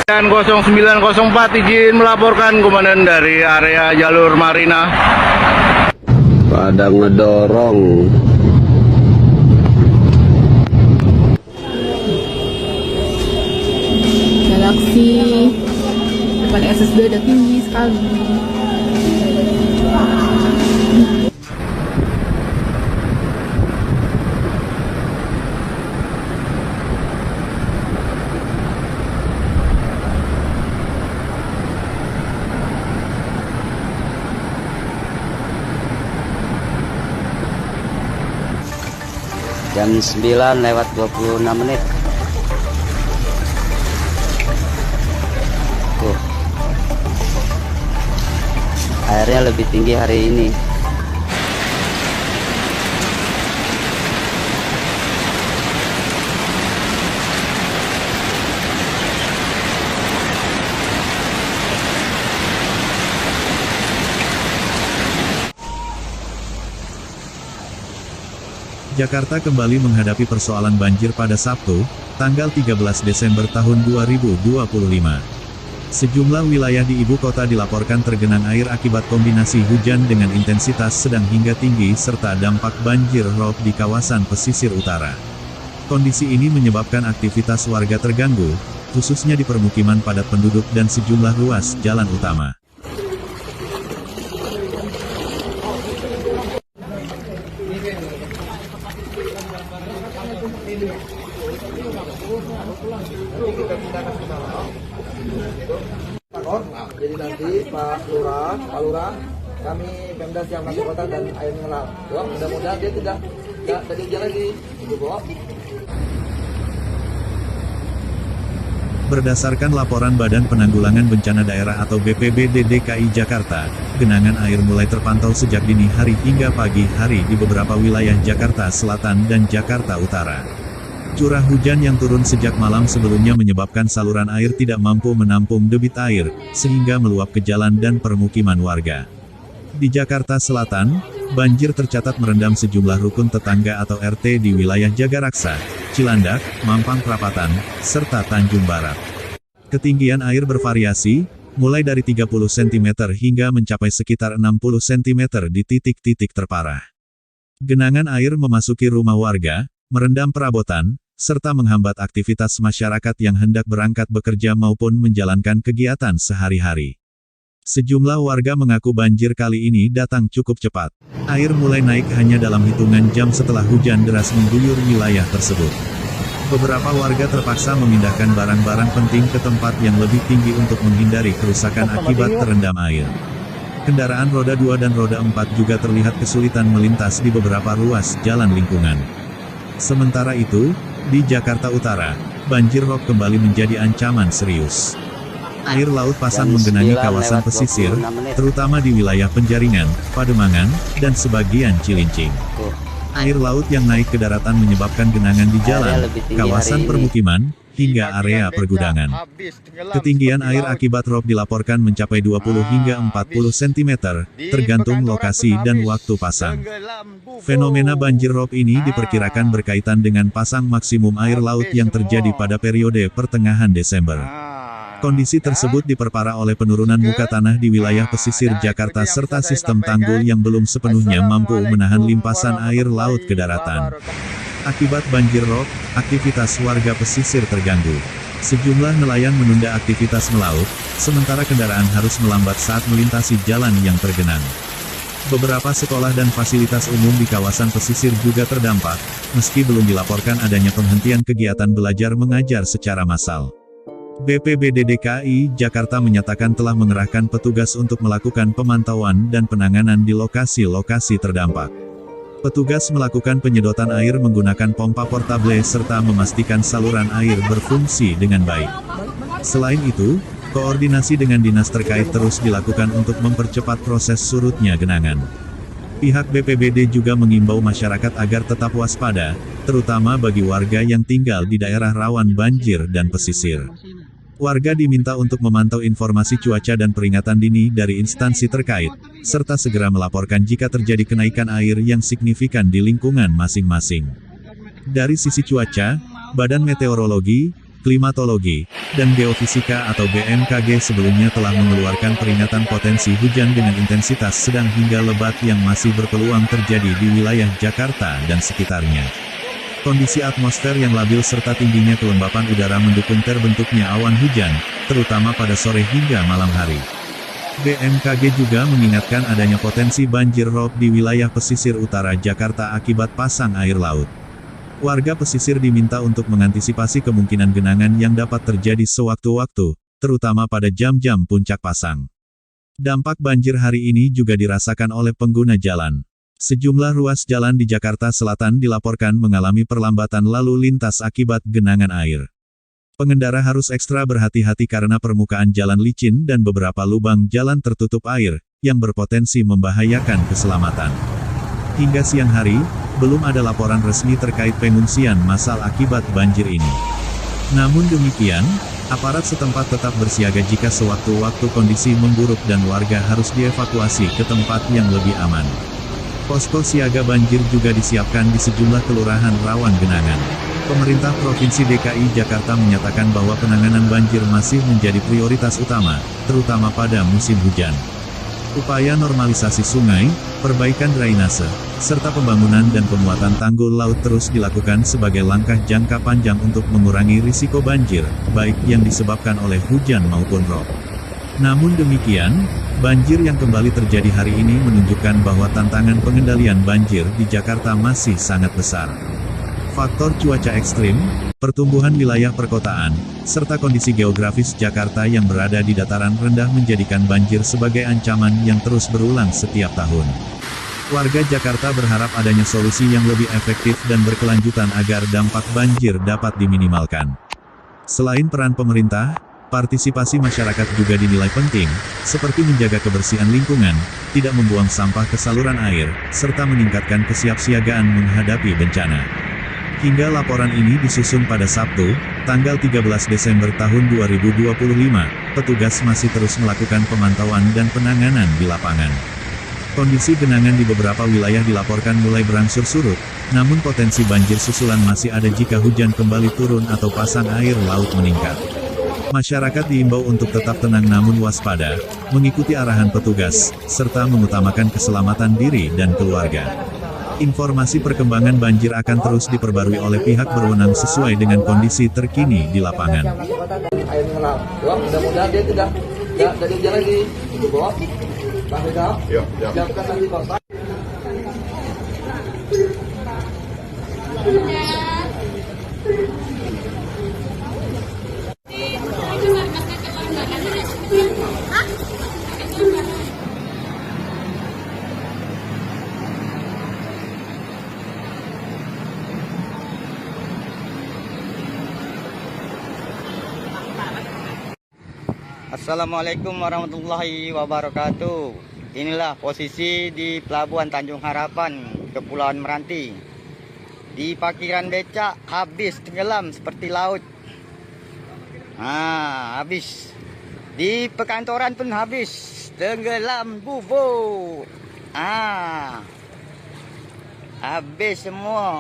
Dan 0904 izin melaporkan komandan dari area jalur Marina. Pada ngedorong. Galaxy depan SSB udah tinggi sekali. Jam 9:26. Tuh. Airnya lebih tinggi hari ini. Jakarta kembali menghadapi persoalan banjir pada Sabtu, tanggal 13 Desember tahun 2025. Sejumlah wilayah di ibu kota dilaporkan tergenang air akibat kombinasi hujan dengan intensitas sedang hingga tinggi serta dampak banjir rob di kawasan pesisir utara. Kondisi ini menyebabkan aktivitas warga terganggu, khususnya di permukiman padat penduduk dan sejumlah ruas jalan utama. Jadi nanti Pak Lurah, kami Pemda siap masuk kota dan air mengalir. Mudah-mudahan dia tidak tadi hujan lagi. Itu Bob. Berdasarkan laporan Badan Penanggulangan Bencana Daerah atau BPBD DKI Jakarta, genangan air mulai terpantau sejak dini hari hingga pagi hari di beberapa wilayah Jakarta Selatan dan Jakarta Utara. Curah hujan yang turun sejak malam sebelumnya menyebabkan saluran air tidak mampu menampung debit air, sehingga meluap ke jalan dan permukiman warga. Di Jakarta Selatan, banjir tercatat merendam sejumlah rukun tetangga atau RT di wilayah Jagaraksa, Cilandak, Mampang Perapatan, serta Tanjung Barat. Ketinggian air bervariasi, mulai dari 30 cm hingga mencapai sekitar 60 cm di titik-titik terparah. Genangan air memasuki rumah warga, merendam perabotan, serta menghambat aktivitas masyarakat yang hendak berangkat bekerja maupun menjalankan kegiatan sehari-hari. Sejumlah warga mengaku banjir kali ini datang cukup cepat. Air mulai naik hanya dalam hitungan jam setelah hujan deras mengguyur wilayah tersebut. Beberapa warga terpaksa memindahkan barang-barang penting ke tempat yang lebih tinggi untuk menghindari kerusakan akibat terendam air. Kendaraan roda 2 dan roda 4 juga terlihat kesulitan melintas di beberapa ruas jalan lingkungan. Sementara itu, di Jakarta Utara, banjir rob kembali menjadi ancaman serius. Air laut pasang menggenangi kawasan pesisir, terutama di wilayah Penjaringan, Pademangan, dan sebagian Cilincing. Air laut yang naik ke daratan menyebabkan genangan di jalan, kawasan permukiman, hingga area pergudangan. Ketinggian air akibat rob dilaporkan mencapai 20 hingga 40 cm, tergantung lokasi dan waktu pasang. Fenomena banjir rob ini diperkirakan berkaitan dengan pasang maksimum air laut yang terjadi pada periode pertengahan Desember. Kondisi tersebut diperparah oleh penurunan muka tanah di wilayah pesisir Jakarta serta sistem tanggul yang belum sepenuhnya mampu menahan limpasan air laut ke daratan. Akibat banjir rob, aktivitas warga pesisir terganggu. Sejumlah nelayan menunda aktivitas melaut, sementara kendaraan harus melambat saat melintasi jalan yang tergenang. Beberapa sekolah dan fasilitas umum di kawasan pesisir juga terdampak, meski belum dilaporkan adanya penghentian kegiatan belajar mengajar secara massal. BPBD DKI Jakarta menyatakan telah mengerahkan petugas untuk melakukan pemantauan dan penanganan di lokasi-lokasi terdampak. Petugas melakukan penyedotan air menggunakan pompa portable serta memastikan saluran air berfungsi dengan baik. Selain itu, koordinasi dengan dinas terkait terus dilakukan untuk mempercepat proses surutnya genangan. Pihak BPBD juga mengimbau masyarakat agar tetap waspada, terutama bagi warga yang tinggal di daerah rawan banjir dan pesisir. Warga diminta untuk memantau informasi cuaca dan peringatan dini dari instansi terkait, serta segera melaporkan jika terjadi kenaikan air yang signifikan di lingkungan masing-masing. Dari sisi cuaca, Badan Meteorologi, Klimatologi, dan Geofisika atau BMKG sebelumnya telah mengeluarkan peringatan potensi hujan dengan intensitas sedang hingga lebat yang masih berpeluang terjadi di wilayah Jakarta dan sekitarnya. Kondisi atmosfer yang labil serta tingginya kelembapan udara mendukung terbentuknya awan hujan, terutama pada sore hingga malam hari. BMKG juga mengingatkan adanya potensi banjir rob di wilayah pesisir utara Jakarta akibat pasang air laut. Warga pesisir diminta untuk mengantisipasi kemungkinan genangan yang dapat terjadi sewaktu-waktu, terutama pada jam-jam puncak pasang. Dampak banjir hari ini juga dirasakan oleh pengguna jalan. Sejumlah ruas jalan di Jakarta Selatan dilaporkan mengalami perlambatan lalu lintas akibat genangan air. Pengendara harus ekstra berhati-hati karena permukaan jalan licin dan beberapa lubang jalan tertutup air, yang berpotensi membahayakan keselamatan. Hingga siang hari, belum ada laporan resmi terkait pengungsian massal akibat banjir ini. Namun demikian, aparat setempat tetap bersiaga jika sewaktu-waktu kondisi memburuk dan warga harus dievakuasi ke tempat yang lebih aman. Posko siaga banjir juga disiapkan di sejumlah kelurahan rawan genangan. Pemerintah Provinsi DKI Jakarta menyatakan bahwa penanganan banjir masih menjadi prioritas utama, terutama pada musim hujan. Upaya normalisasi sungai, perbaikan drainase, serta pembangunan dan pemuatan tanggul laut terus dilakukan sebagai langkah jangka panjang untuk mengurangi risiko banjir, baik yang disebabkan oleh hujan maupun rob. Namun demikian, banjir yang kembali terjadi hari ini menunjukkan bahwa tantangan pengendalian banjir di Jakarta masih sangat besar. Faktor cuaca ekstrim, pertumbuhan wilayah perkotaan, serta kondisi geografis Jakarta yang berada di dataran rendah menjadikan banjir sebagai ancaman yang terus berulang setiap tahun. Warga Jakarta berharap adanya solusi yang lebih efektif dan berkelanjutan agar dampak banjir dapat diminimalkan. Selain peran pemerintah, partisipasi masyarakat juga dinilai penting, seperti menjaga kebersihan lingkungan, tidak membuang sampah ke saluran air, serta meningkatkan kesiapsiagaan menghadapi bencana. Hingga laporan ini disusun pada Sabtu, tanggal 13 Desember tahun 2025, petugas masih terus melakukan pemantauan dan penanganan di lapangan. Kondisi genangan di beberapa wilayah dilaporkan mulai berangsur surut, namun potensi banjir susulan masih ada jika hujan kembali turun atau pasang air laut meningkat. Masyarakat diimbau untuk tetap tenang namun waspada, mengikuti arahan petugas, serta mengutamakan keselamatan diri dan keluarga. Informasi perkembangan banjir akan terus diperbarui oleh pihak berwenang sesuai dengan kondisi terkini di lapangan. Air mengalir. Mudah-mudahan dia tidak jadi hujan lagi. Bos, Bang Rizal, siapkan nanti Bapak. Assalamualaikum warahmatullahi wabarakatuh. Inilah posisi di Pelabuhan Tanjung Harapan, Kepulauan Meranti. Di parkiran becak habis tenggelam seperti laut. Habis. Di perkantoran pun habis tenggelam bubur. Habis semua.